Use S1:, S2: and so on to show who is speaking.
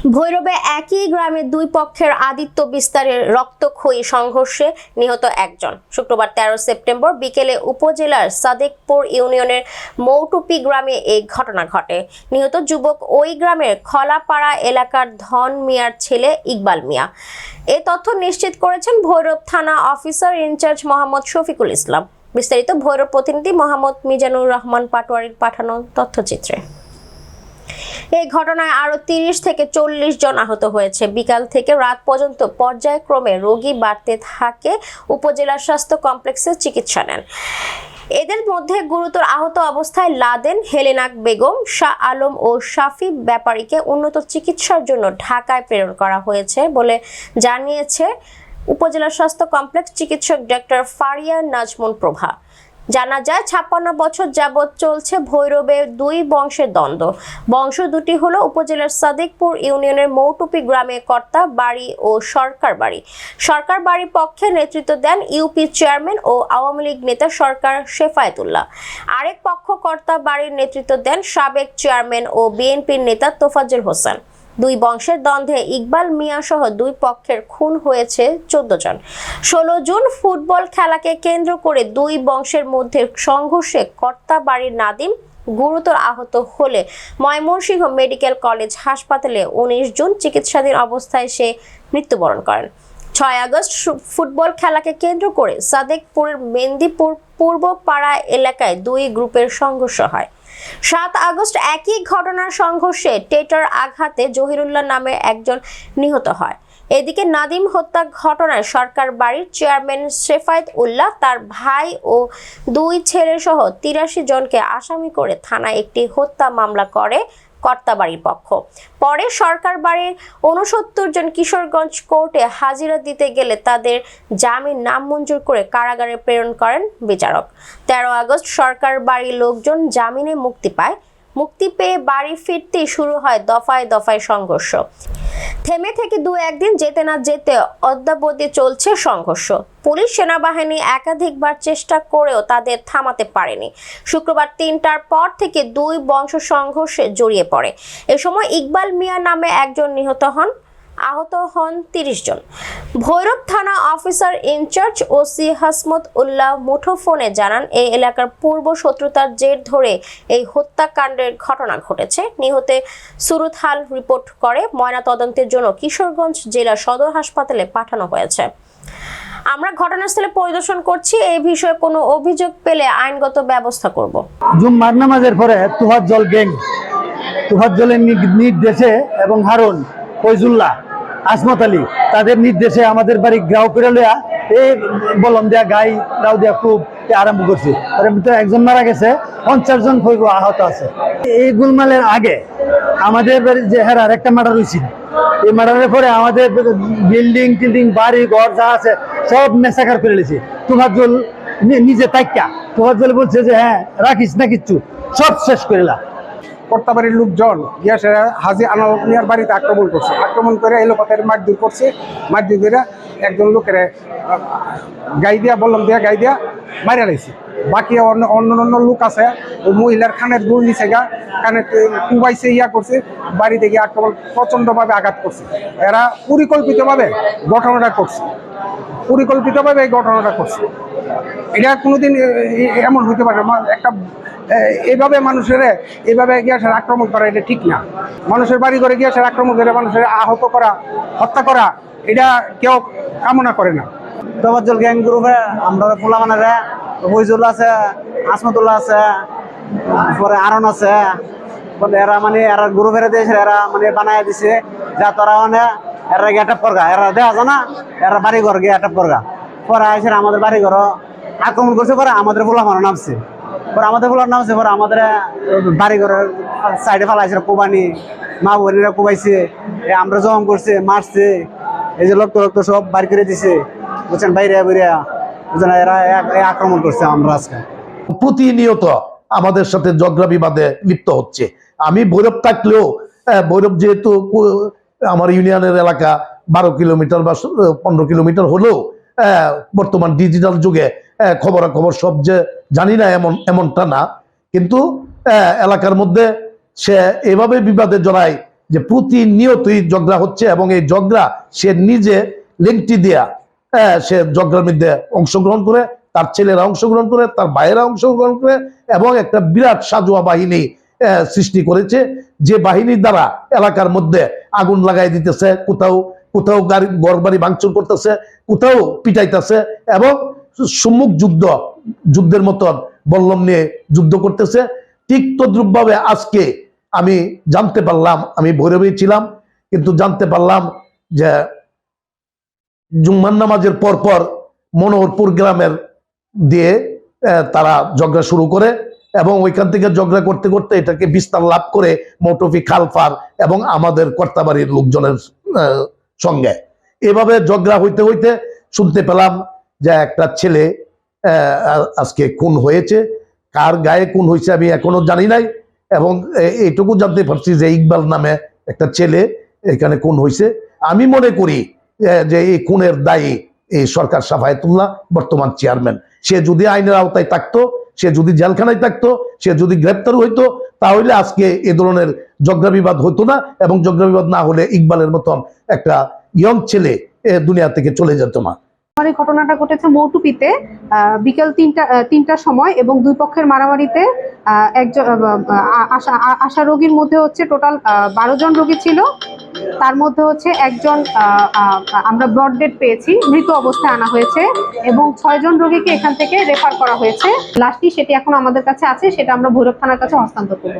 S1: ভৈরবে একই গ্রামে দুই পক্ষের আদিত্য বিস্তারের রক্তক্ষয়ী সংঘর্ষে নিহত একজন। শুক্রবার 13 সেপ্টেম্বর বিকেলে উপজেলার সাদেকপুর ইউনিয়নের মৌটুপি গ্রামে এই ঘটনা ঘটে। নিহত যুবক ওই গ্রামের খলাপাড়া এলাকার ধন মিয়ার ছেলে ইকবাল মিয়া। এ তথ্য নিশ্চিত করেছেন ভৈরব থানা অফিসার ইনচার্জ মোহাম্মদ শফিকুল ইসলাম। বিস্তারিত ভৈরব প্রতিনিধি মোহাম্মদ মিজানুর রহমান পাটোয়ারির পাঠানো তথ্যচিত্রে। এই ঘটনায় আরো 30 থেকে 40 জন আহত হয়েছে। বিকাল থেকে রাত পর্যন্ত পর্যায়ক্রমে রোগী বাড়তে থাকে উপজেলা স্বাস্থ্য কমপ্লেক্সে চিকিৎসা নেন। এদের মধ্যে গুরুতর আহত অবস্থায় লাদেন, হেলেনা বেগম, শাহ আলম ও শাফি ব্যাপারীকে উন্নত চিকিৎসার জন্য ঢাকায় প্রেরণ করা হয়েছে বলে জানিয়েছে উপজেলা স্বাস্থ্য কমপ্লেক্স চিকিৎসক ডক্টর ফারিয়া নাজমুন প্রভা। জানা যায় 56 বছর যাবৎ চলছে ভৈরবে দুই বংশের দ্বন্দ্ব। বংশ দুটি হলো উপজেলার সাদেকপুর ইউনিয়নের মৌটুপি গ্রামে কর্তা বাড়ি ও সরকার বাড়ি। সরকার বাড়ির পক্ষে নেতৃত্ব দেন ইউপি চেয়ারম্যান ও আওয়ামী লীগ নেতা সরকার শেফায়েতুল্লাহ। আরেক পক্ষ কর্তা বাড়ির নেতৃত্ব দেন সাবেক চেয়ারম্যান ও বিএনপির নেতা তোফাজ্জল হোসেন। দুই বংশের দ্বন্দ্বে ইকবাল মিয়া সহ দুই পক্ষের খুন হয়েছে 14 জন। 16 জুন ফুটবল খেলাকে কেন্দ্র করে দুই বংশের মধ্যে সংঘর্ষে কর্তা বাড়ির নাদিম গুরুতর আহত হলে ময়মনসিংহ মেডিকেল কলেজ হাসপাতালে 19 জুন চিকিৎসাধীন অবস্থায় সে মৃত্যুবরণ করেন। 6 আগস্ট ফুটবল খেলাকে কেন্দ্র করে সাদেকপুরের মেন্দিপুর পূর্ব পাড়া এলাকায় দুই গ্রুপের সংঘর্ষ হয়। 7 আগস্ট একই ঘটনার সংঘর্ষে টেটার আঘাতে জহিরুল্লাহ নামে একজন নিহত হয়। এদিকে নাদিম হত্যা ঘটনায় সরকার বাড়ির চেয়ারম্যান শেফায়েতুল্লাহ, তার ভাই ও দুই ছেলে সহ 83 জনকে আসামি করে থানায় একটি হত্যা মামলা করে কর্তাবাড়ির পক্ষ। পরে সরকার বাড়ির 69 জন কিশোরগঞ্জ কোর্টে হাজিরা দিতে গেলে তাদের জামিন নামঞ্জুর করে কারাগারে প্রেরণ করেন বিচারক। 13 আগস্ট সরকার বাড়ির লোকজন জামিনে মুক্তি পায়। মুক্তি পেয়ে বাড়ি ফিরতেই শুরু হয় দফায় দফায় সংঘর্ষ। থেমে থেকে 2-1 দিন যেতে না যেতে অদ্যাবধি চলছে সংঘর্ষ। পুলিশ সেনাবাহিনী একাধিকবার চেষ্টা করেও তাদের থামাতে পারেনি। শুক্রবার 3টার পর থেকে দুই বংশ সংঘর্ষে জড়িয়ে পড়ে। এ সময় ইকবাল মিয়া নামে একজন নিহত হন, আহত হন 30 জন। ভৈরব থানা অফিসার ইনচার্জ ওসি হাসমত উল্লাহ মুঠোফোনে জানান, এই এলাকার পূর্ব শত্রুতার জের ধরে এই হত্যাকাণ্ডের ঘটনা ঘটেছে। নিহতে সুরতহাল রিপোর্ট করে ময়নাতদন্তের জন্য কিশোরগঞ্জ জেলা সদর হাসপাতালে পাঠানো হয়েছে। আমরা ঘটনাস্থলে পরিদর্শন করছি। এই বিষয়ে কোনো অভিযোগ পেলে আইনগত ব্যবস্থা করব।
S2: জুম্মার নামাজের পরে তুফাজ্জল গ্যাং, তুফাজ্জলের নির্দেশে এবং হারুন, ফয়জুল্লাহ, আসমত আলী তাদের নির্দেশে আমাদের বাড়ি গ্রাউ করে লইয়া এই বলম দেয়া গাই দাও দেয়া খুব আরম্ভ করছি। একজন মারা গেছে, 50 জন আহত আছে। এই গুলমালের আগে আমাদের বাড়ি যে হেরার একটা মার্ডার হয়েছিল। এই মার্ডারের পরে আমাদের বিল্ডিং টিল্ডিং বাড়ি ঘর যা আছে সব মেসাকার করে নিয়েছি। তুফাজ্জল নিজে তাইকা তুফাজ্জল বলছে যে হ্যাঁ রাখিস না কিচ্ছু, সব শেষ করিলা।
S3: কর্তাবাড়ির লোকজন গিয়াসেরা হাজি আনারত মিয়ার বাড়িতে আক্রমণ করছে। আক্রমণ করে এলোপাতার মারধর করছে। মারধর করে একজন লোকের গাই দিয়া বললাম দিয়া গাই দিয়া মারিয়া লাইছে। বাকি অন্য লোক আছে, ওই মহিলার খানের দূর নিচে গা কানে কুবাইছে, ইয়া করছে, বাড়িতে গিয়ে আক্রমণ প্রচণ্ডভাবে আঘাত করছে। এরা পরিকল্পিতভাবে ঘটনাটা করছে, পরিকল্পিতভাবে এই ঘটনাটা করছে। এটা কোনোদিন এমন হতে পারে একটা এইভাবে মানুষের এইভাবে গ্যাসের আক্রমণ করা এটা ঠিক না। মানুষের বাড়ি ঘরে গ্যাসের আক্রমণ করে মানুষের আহত করা, হত্যা করা, এটা কেউ কামনা করে না।
S2: তুফাজ্জল গ্যাং গ্রুপে আমরা পোলামানেরা ফয়জুল আছে, আসমতুল্লাহ আছে, পরে আরন আছে, এরা মানে এরা গ্রুপের দিয়েছে, এরা মানে বানায় দিছে যা তোরা মানে এরা গেটআপ করগা, এরা দেখা যায় না এরা বাড়ি ঘর গিয়ে অ্যাটাপ করগা। পরে আসে আমাদের বাড়ি ঘর আক্রমণ করছে। পরে আমাদের পোলামানো নামছে, পরে আমাদের পোলার নামছে, পরে আমাদের বাড়ি ঘরের সাইডে ফালাইছে কোবানি, মা বোনেরা কোবাইছে, আমরা জম করছে, মারছে, এই যে রক্ত সব বাড়ি করে দিছে, বুঝছেন, বাইরে বেরিয়া বুঝছেন, এরা আক্রমণ করছে। আমরা আজকে
S4: প্রতিনিয়ত আমাদের সাথে ঝগড়া বিবাদে লিপ্ত হচ্ছে। আমি ভৈরব থাকলেও ভৈরব যেহেতু আমার ইউনিয়নের এলাকা 12 কিলোমিটার বা 15 কিলোমিটার হলেও বর্তমান ডিজিটাল যুগে খবরাখবর সব যে জানি না এমনটা না, কিন্তু এলাকার মধ্যে সে এভাবে বিবাদে জড়ায় যে প্রতিনিয়তই ঝগড়া হচ্ছে এবং এই ঝগড়া সে নিজে লেংটি দেয়া সে ঝগড়ার মধ্যে অংশগ্রহণ করে, তার ছেলেরা অংশগ্রহণ করে, তার ভাইয়েরা অংশগ্রহণ করে এবং একটা বিরাট সাজোয়া বাহিনী সৃষ্টি করেছে, যে বাহিনীর দ্বারা এলাকার মধ্যে আগুন লাগাই দিতেছে, কোথাও কোথাও ঘর বাড়ি ভাঙচুর করতেছে, কোথাও পিটাইতেছে এবং সম্মুখ যুদ্ধের মতন বল্লম নিয়ে যুদ্ধ করতেছে। ঠিক তদ্রুপভাবে আজকে আমি জানতে পারলাম, আমি ভৈরবে ছিলাম কিন্তু জানতে পারলাম যে জুম্মার নামাজের পর মনোহরপুর গ্রামের দিয়ে তারা ঝগড়া শুরু করে এবং ওইখান থেকে ঝগড়া করতে করতে এটাকে বিস্তার লাভ করে মৌটুফি খালফার এবং আমাদের কর্তাবাড়ির লোকজনের সঙ্গে। এভাবে ঝগড়া হইতে হইতে শুনতে পেলাম যে একটা ছেলে আজকে খুন হয়েছে। কার গায়ে খুন হয়েছে আমি এখনো জানি নাই, এবং এইটুকু জানতে পারছি যে ইকবাল নামে একটা ছেলে এখানে খুন হয়েছে। আমি মনে করি যে এই খুনের দায়ী এই সরকার সাফায়েতুল্লাহ বর্তমান চেয়ারম্যান। সে যদি আইনের আওতায় থাকতো, সে যদি জেলখানায় থাকতো, সে যদি গ্রেপ্তার হইতো, তাহলে আজকে এ ধরনের ঝগড়া বিবাদ হতো না, এবং ঝগড়া বিবাদ না হলে ইকবালের মতন একটা ইয়ং ছেলে দুনিয়া থেকে চলে যেত না।
S5: এই ঘটনাটা ঘটেছে মৌটুপিতে বিকেল 3টার সময়, এবং দুই পক্ষের মারামারিতে একজন আশা রোগীর মধ্যে হচ্ছে টোটাল 12 জন রোগী ছিল। তার মধ্যে হচ্ছে একজন আমরা ব্রড ডেড পেয়েছি, মৃত অবস্থায় আনা হয়েছে, এবং 6 জন রোগীকে এখান থেকে রেফার করা হয়েছে। লাশটি সেটি এখন আমাদের কাছে আছে, সেটা আমরা ভৈরব থানার কাছে হস্তান্তর করব।